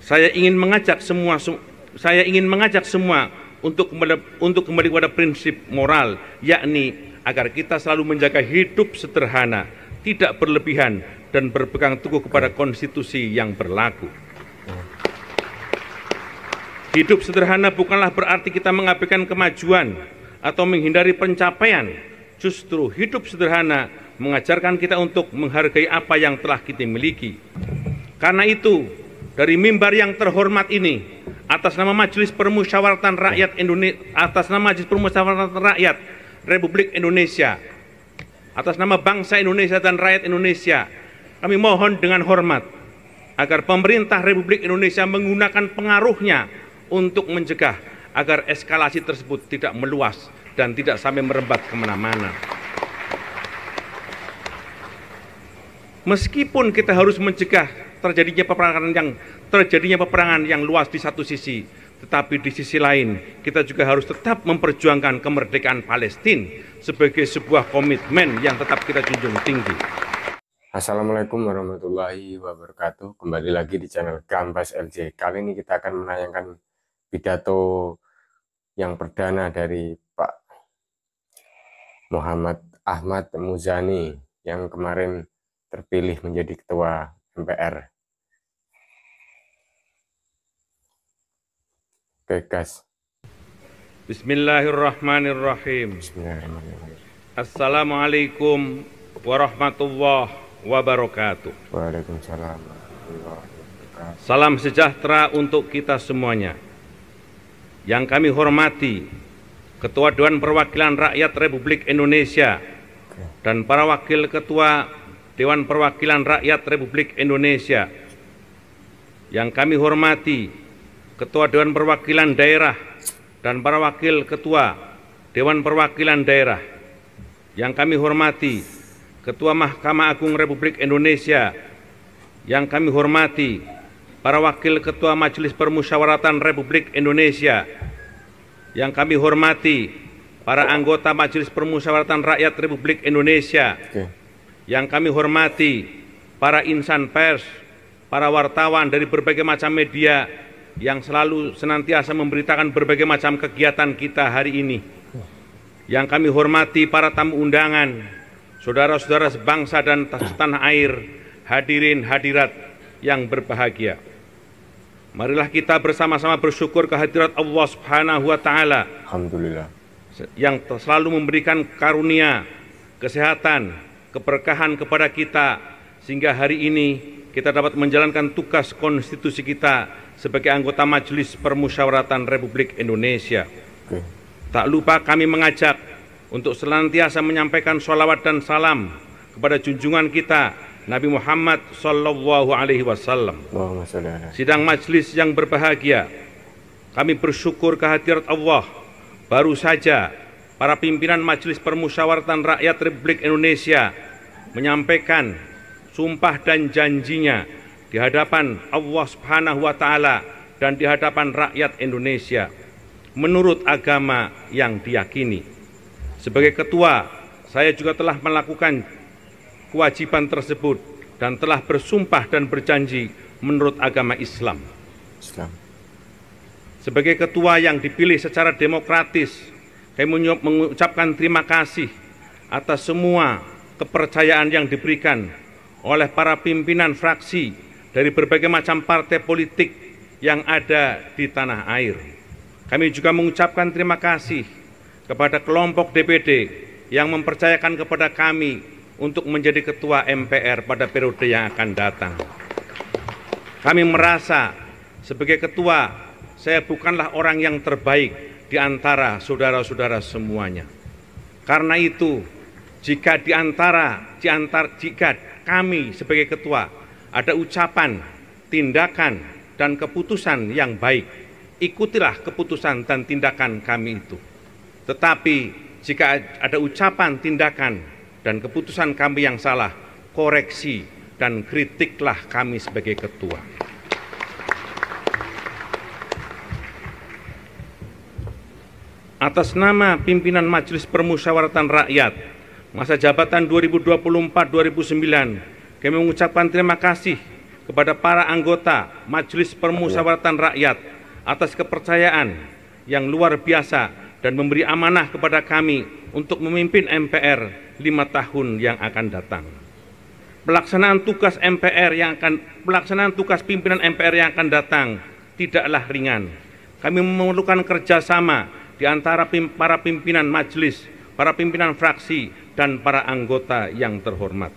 Saya ingin mengajak semua untuk kembali kepada prinsip moral, yakni agar kita selalu menjaga hidup sederhana, tidak berlebihan, dan berpegang teguh kepada konstitusi yang berlaku. Hidup sederhana bukanlah berarti kita mengabaikan kemajuan atau menghindari pencapaian. Justru hidup sederhana mengajarkan kita untuk menghargai apa yang telah kita miliki. Karena itu, dari mimbar yang terhormat ini, atas nama Majelis Permusyawaratan Rakyat Republik Indonesia, atas nama bangsa Indonesia dan rakyat Indonesia, kami mohon dengan hormat agar pemerintah Republik Indonesia menggunakan pengaruhnya untuk mencegah agar eskalasi tersebut tidak meluas dan tidak sampai merembat kemana-mana. Meskipun kita harus mencegah terjadinya peperangan yang luas di satu sisi, tetapi di sisi lain kita juga harus tetap memperjuangkan kemerdekaan Palestina sebagai sebuah komitmen yang tetap kita junjung tinggi. Assalamualaikum warahmatullahi wabarakatuh. Kembali lagi di channel Gambas LJ. Kali ini kita akan menayangkan pidato yang perdana dari Pak Muhammad Ahmad Muzani yang kemarin terpilih menjadi Ketua MPR. Oke, gas. Bismillahirrahmanirrahim. Bismillahirrahmanirrahim. Assalamualaikum warahmatullahi wabarakatuh. Waalaikumsalam warahmatullahi wabarakatuh. Salam sejahtera untuk kita semuanya. Yang kami hormati Ketua Dewan Perwakilan Rakyat Republik Indonesia dan para Wakil Ketua Dewan Perwakilan Rakyat Republik Indonesia. Yang kami hormati Ketua Dewan Perwakilan Daerah dan para Wakil Ketua Dewan Perwakilan Daerah. Yang kami hormati Ketua Mahkamah Agung Republik Indonesia. Yang kami hormati para Wakil Ketua Majelis Permusyawaratan Republik Indonesia. Yang kami hormati para anggota Majelis Permusyawaratan Rakyat Republik Indonesia. Yang kami hormati para insan pers, para wartawan dari berbagai macam media yang selalu senantiasa memberitakan berbagai macam kegiatan kita hari ini. Yang kami hormati para tamu undangan, saudara-saudara sebangsa dan setanah air, hadirin hadirat yang berbahagia. Marilah kita bersama-sama bersyukur kehadirat Allah Subhanahu wa Ta'ala. Alhamdulillah. Yang selalu memberikan karunia, kesehatan, keberkahan kepada kita, sehingga hari ini kita dapat menjalankan tugas konstitusi kita sebagai anggota Majelis Permusyawaratan Republik Indonesia. Tak lupa kami mengajak untuk senantiasa menyampaikan sholawat dan salam kepada junjungan kita Nabi Muhammad Sallallahu Alaihi Wasallam. Sidang majelis yang berbahagia, kami bersyukur kehadirat Allah. Baru saja para pimpinan Majelis Permusyawaratan Rakyat Republik Indonesia menyampaikan sumpah dan janjinya di hadapan Allah Subhanahu wa Ta'ala dan di hadapan rakyat Indonesia menurut agama yang diyakini. Sebagai ketua, saya juga telah melakukan kewajiban tersebut dan telah bersumpah dan berjanji menurut agama Islam. Sebagai ketua yang dipilih secara demokratis, kami mengucapkan terima kasih atas semua kepercayaan yang diberikan oleh para pimpinan fraksi dari berbagai macam partai politik yang ada di tanah air. Kami juga mengucapkan terima kasih kepada kelompok DPD yang mempercayakan kepada kami untuk menjadi ketua MPR pada periode yang akan datang. Kami merasa sebagai ketua, saya bukanlah orang yang terbaik di antara saudara-saudara semuanya. Karena itu, jika kami sebagai ketua ada ucapan, tindakan, dan keputusan yang baik, ikutilah keputusan dan tindakan kami itu. Tetapi jika ada ucapan, tindakan, dan keputusan kami yang salah, koreksi dan kritiklah kami sebagai ketua. Atas nama pimpinan Majelis Permusyawaratan Rakyat masa jabatan 2024-2009, kami mengucapkan terima kasih kepada para anggota Majelis Permusyawaratan Rakyat atas kepercayaan yang luar biasa dan memberi amanah kepada kami untuk memimpin MPR 5 tahun yang akan datang. Pelaksanaan tugas pimpinan MPR yang akan datang tidaklah ringan. Kami memerlukan kerjasama di antara para pimpinan majelis, para pimpinan fraksi, dan para anggota yang terhormat.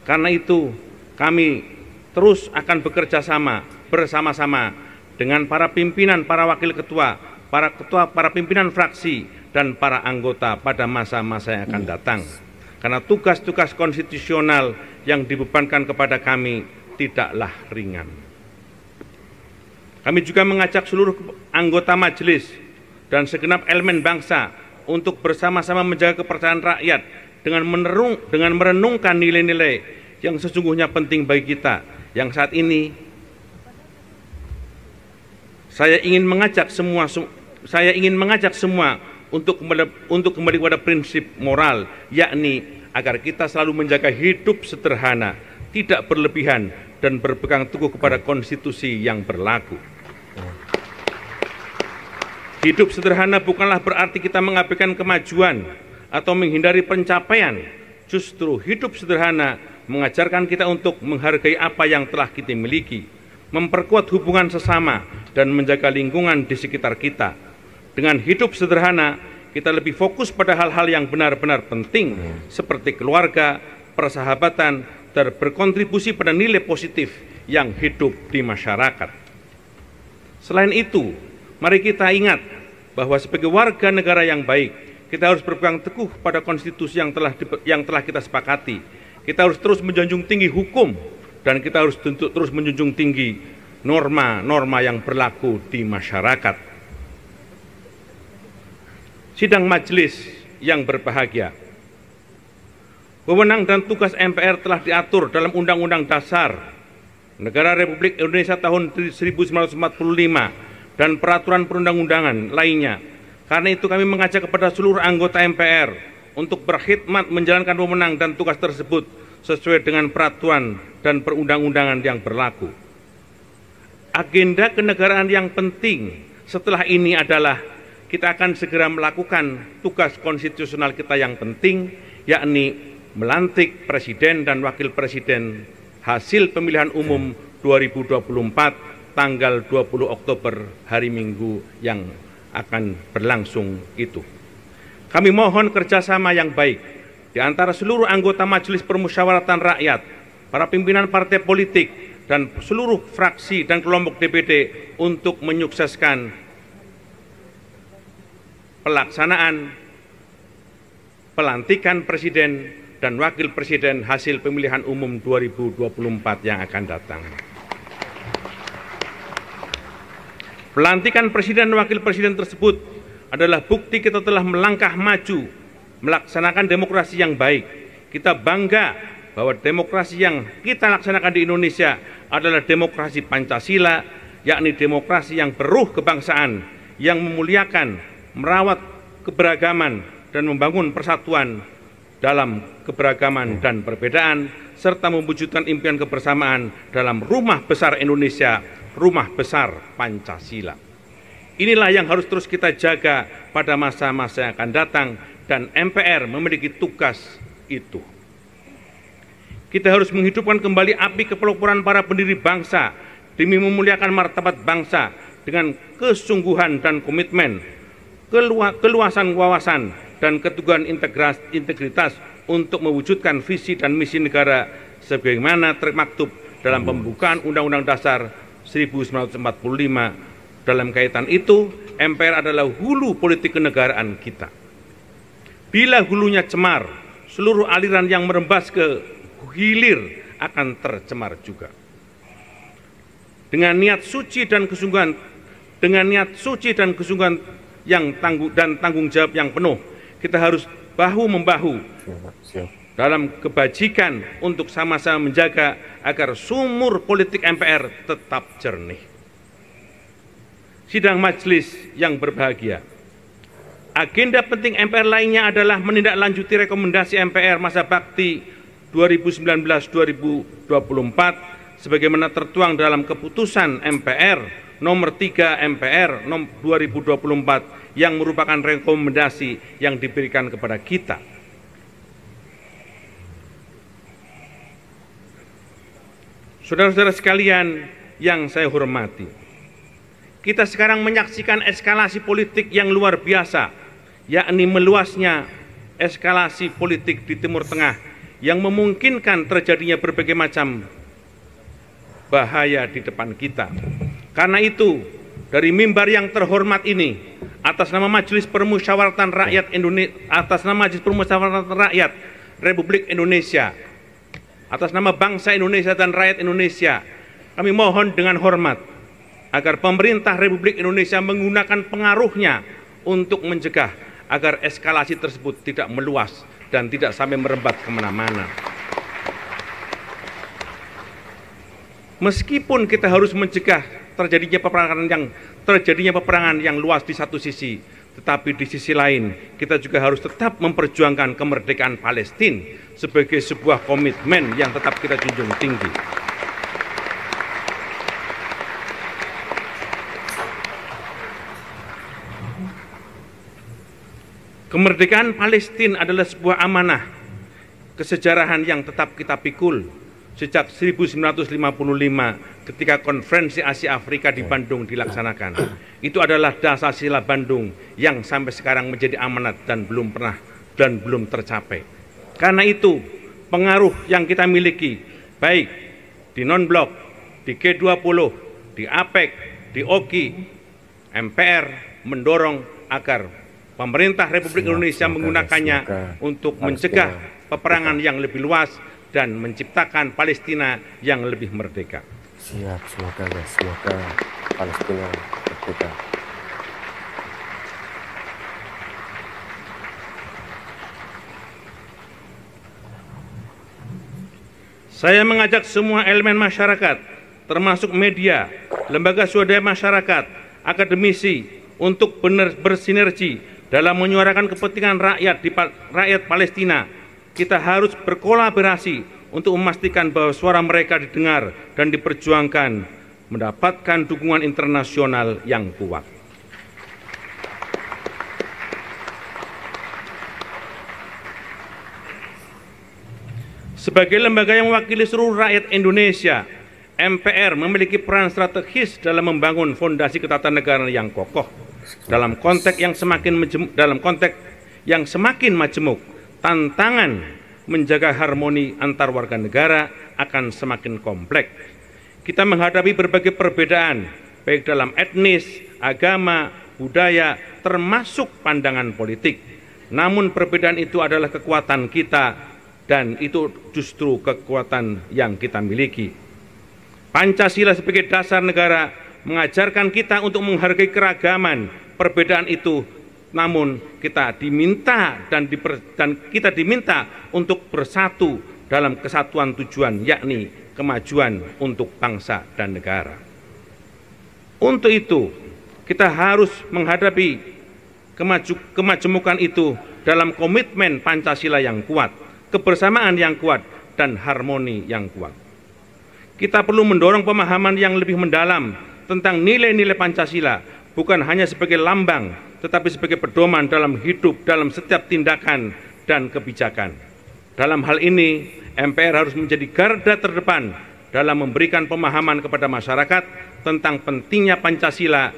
Karena itu, kami terus akan bekerja sama bersama-sama dengan para pimpinan, para wakil ketua, para pimpinan fraksi, dan para anggota pada masa-masa yang akan datang. Karena tugas-tugas konstitusional yang dibebankan kepada kami tidaklah ringan. Kami juga mengajak seluruh anggota majelis dan segenap elemen bangsa untuk bersama-sama menjaga kepercayaan rakyat dengan merenungkan nilai-nilai yang sesungguhnya penting bagi kita. Yang saat ini saya ingin mengajak semua untuk kembali pada prinsip moral, yakni agar kita selalu menjaga hidup sederhana, tidak berlebihan, dan berpegang teguh kepada konstitusi yang berlaku. Hidup sederhana bukanlah berarti kita mengabaikan kemajuan atau menghindari pencapaian. Justru hidup sederhana mengajarkan kita untuk menghargai apa yang telah kita miliki, memperkuat hubungan sesama, dan menjaga lingkungan di sekitar kita. Dengan hidup sederhana, kita lebih fokus pada hal-hal yang benar-benar penting, seperti keluarga, persahabatan, dan berkontribusi pada nilai positif yang hidup di masyarakat. Selain itu, mari kita ingat bahwa sebagai warga negara yang baik, kita harus berpegang teguh pada konstitusi yang telah kita sepakati. Kita harus terus menjunjung tinggi hukum, dan kita harus terus menjunjung tinggi norma-norma yang berlaku di masyarakat. Sidang majelis yang berbahagia, wewenang dan tugas MPR telah diatur dalam Undang-Undang Dasar Negara Republik Indonesia tahun 1945 dan peraturan perundang-undangan lainnya. Karena itu kami mengajak kepada seluruh anggota MPR untuk berkhidmat menjalankan wewenang dan tugas tersebut sesuai dengan peraturan dan perundang-undangan yang berlaku. Agenda kenegaraan yang penting setelah ini adalah kita akan segera melakukan tugas konstitusional kita yang penting, yakni melantik presiden dan wakil presiden hasil pemilihan umum 2024 tanggal 20 Oktober hari Minggu yang akan berlangsung itu. Kami mohon kerjasama yang baik di antara seluruh anggota Majelis Permusyawaratan Rakyat, para pimpinan partai politik, dan seluruh fraksi dan kelompok DPD untuk menyukseskan pelaksanaan pelantikan presiden dan wakil presiden hasil pemilihan umum 2024 yang akan datang. Pelantikan presiden dan wakil presiden tersebut adalah bukti kita telah melangkah maju, melaksanakan demokrasi yang baik. Kita bangga bahwa demokrasi yang kita laksanakan di Indonesia adalah demokrasi Pancasila, yakni demokrasi yang beruh kebangsaan, yang memuliakan, merawat keberagaman, dan membangun persatuan dalam keberagaman dan perbedaan, serta mewujudkan impian kebersamaan dalam rumah besar Indonesia, rumah besar Pancasila. Inilah yang harus terus kita jaga pada masa-masa yang akan datang, dan MPR memiliki tugas itu. Kita harus menghidupkan kembali api kepeloporan para pendiri bangsa demi memuliakan martabat bangsa dengan kesungguhan dan komitmen, keluasan wawasan, dan keteguhan integritas untuk mewujudkan visi dan misi negara sebagaimana termaktub dalam pembukaan Undang-Undang Dasar 1945. Dalam kaitan itu, MPR adalah hulu politik kenegaraan kita. Bila hulunya cemar, seluruh aliran yang merembas ke hilir akan tercemar juga. Dengan niat suci dan kesungguhan, yang tanggung jawab yang penuh, kita harus bahu-membahu dalam kebajikan untuk sama-sama menjaga agar sumur politik MPR tetap jernih. Sidang majelis yang berbahagia, agenda penting MPR lainnya adalah menindaklanjuti rekomendasi MPR masa bakti 2019-2024 sebagaimana tertuang dalam keputusan MPR nomor 3 MPR 2024 yang merupakan rekomendasi yang diberikan kepada kita. Saudara-saudara sekalian yang saya hormati, kita sekarang menyaksikan eskalasi politik yang luar biasa, yakni meluasnya eskalasi politik di Timur Tengah yang memungkinkan terjadinya berbagai macam bahaya di depan kita. Karena itu, dari mimbar yang terhormat ini, atas nama Majelis Permusyawaratan Rakyat Rakyat Republik Indonesia, atas nama bangsa Indonesia dan rakyat Indonesia, kami mohon dengan hormat agar pemerintah Republik Indonesia menggunakan pengaruhnya untuk mencegah agar eskalasi tersebut tidak meluas dan tidak sampai merembat kemana-mana. Meskipun kita harus mencegah terjadinya peperangan yang luas di satu sisi, tetapi di sisi lain kita juga harus tetap memperjuangkan kemerdekaan Palestina sebagai sebuah komitmen yang tetap kita junjung tinggi. Kemerdekaan Palestina adalah sebuah amanah kesejarahan yang tetap kita pikul sejak 1955 ketika Konferensi Asia Afrika di Bandung dilaksanakan. Itu adalah Dasar-Sila Bandung yang sampai sekarang menjadi amanat dan belum tercapai. Karena itu, pengaruh yang kita miliki baik di non-blok, di G20, di APEC, di OKI, MPR mendorong agar pemerintah Republik Indonesia menggunakannya untuk mencegah peperangan yang lebih luas dan menciptakan Palestina yang lebih merdeka. Siap, semoga Palestina merdeka. Saya mengajak semua elemen masyarakat, termasuk media, lembaga swadaya masyarakat, akademisi, untuk bersinergi dalam menyuarakan kepentingan rakyat Palestina. Kita harus berkolaborasi untuk memastikan bahwa suara mereka didengar dan diperjuangkan, mendapatkan dukungan internasional yang kuat. Sebagai lembaga yang mewakili seluruh rakyat Indonesia, MPR memiliki peran strategis dalam membangun fondasi ketatanegaraan yang kokoh. Dalam konteks yang semakin majemuk, tantangan menjaga harmoni antar warga negara akan semakin kompleks. Kita menghadapi berbagai perbedaan, baik dalam etnis, agama, budaya, termasuk pandangan politik. Namun perbedaan itu adalah kekuatan kita, dan itu justru kekuatan yang kita miliki. Pancasila sebagai dasar negara mengajarkan kita untuk menghargai keragaman perbedaan itu. Namun kita diminta kita diminta untuk bersatu dalam kesatuan tujuan, yakni kemajuan untuk bangsa dan negara. Untuk itu, kita harus menghadapi kemajemukan itu dalam komitmen Pancasila yang kuat, kebersamaan yang kuat, dan harmoni yang kuat. Kita perlu mendorong pemahaman yang lebih mendalam tentang nilai-nilai Pancasila, bukan hanya sebagai lambang, tetapi sebagai pedoman dalam hidup, dalam setiap tindakan dan kebijakan. Dalam hal ini, MPR harus menjadi garda terdepan dalam memberikan pemahaman kepada masyarakat tentang pentingnya Pancasila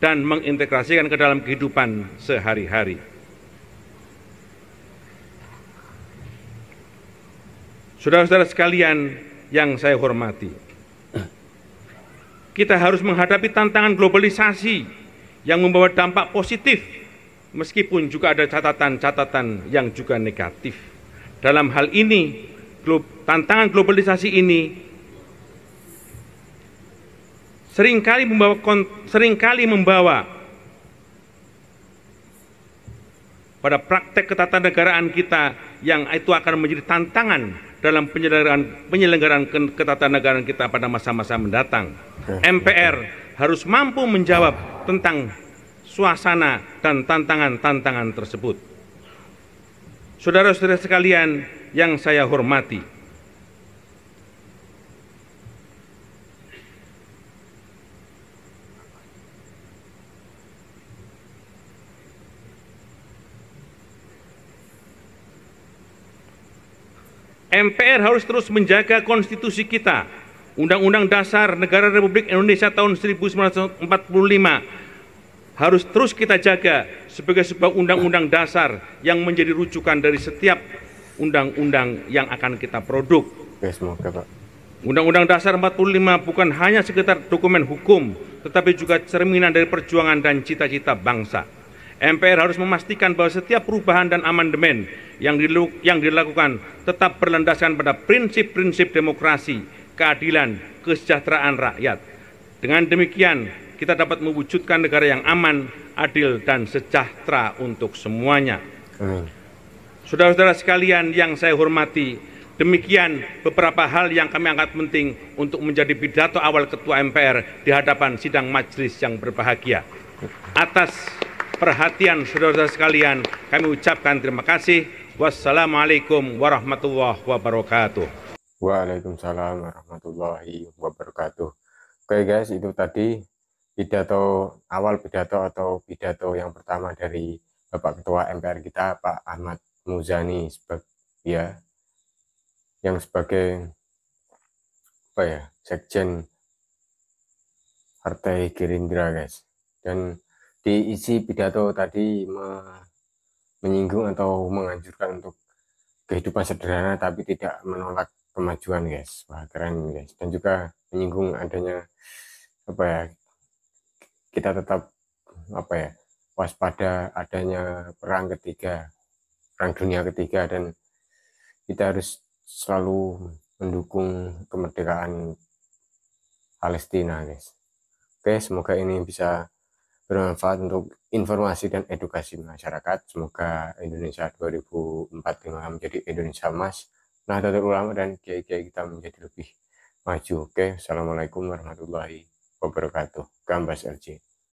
dan mengintegrasikan ke dalam kehidupan sehari-hari. Saudara-saudara sekalian yang saya hormati, kita harus menghadapi tantangan globalisasi yang membawa dampak positif, meskipun juga ada catatan-catatan yang juga negatif. Dalam hal ini, tantangan globalisasi ini seringkali membawa pada praktek ketatanegaraan kita yang itu akan menjadi tantangan dalam penyelenggaraan ketatanegaraan kita pada masa-masa mendatang. MPR harus mampu menjawab tentang suasana dan tantangan-tantangan tersebut. Saudara-saudara sekalian yang saya hormati, MPR harus terus menjaga konstitusi kita. Undang-Undang Dasar Negara Republik Indonesia tahun 1945 harus terus kita jaga sebagai sebuah undang-undang dasar yang menjadi rujukan dari setiap undang-undang yang akan kita produk. Oke, semoga Pak. Undang-Undang Dasar 45 bukan hanya sekedar dokumen hukum, tetapi juga cerminan dari perjuangan dan cita-cita bangsa. MPR harus memastikan bahwa setiap perubahan dan amandemen yang dilakukan tetap berlandaskan pada prinsip-prinsip demokrasi, keadilan, kesejahteraan rakyat. Dengan demikian, kita dapat mewujudkan negara yang aman, adil, dan sejahtera untuk semuanya. Saudara-saudara sekalian yang saya hormati, demikian beberapa hal yang kami anggap penting untuk menjadi pidato awal Ketua MPR di hadapan sidang majelis yang berbahagia. Atas perhatian saudara-saudara sekalian, kami ucapkan terima kasih. Wassalamualaikum warahmatullahi wabarakatuh. Waalaikumsalam warahmatullahi wabarakatuh. Oke guys, itu tadi pidato atau pidato yang pertama dari Bapak Ketua MPR kita, Pak Ahmad Muzani, yang sebagai Sekjen Partai Gerindra guys. Dan di isi pidato tadi menyinggung atau menganjurkan untuk kehidupan sederhana tapi tidak menolak kemajuan guys. Wah, keren guys. Dan juga menyinggung adanya kita tetap waspada adanya perang dunia ketiga, dan kita harus selalu mendukung kemerdekaan Palestina guys. Oke, semoga ini bisa bermanfaat untuk informasi dan edukasi masyarakat. Semoga Indonesia 2045 menjadi Indonesia emas, Nahdlatul Ulama dan kiai-kiai kita menjadi lebih maju. Oke, assalamualaikum warahmatullahi wabarakatuh. Gambas LJ.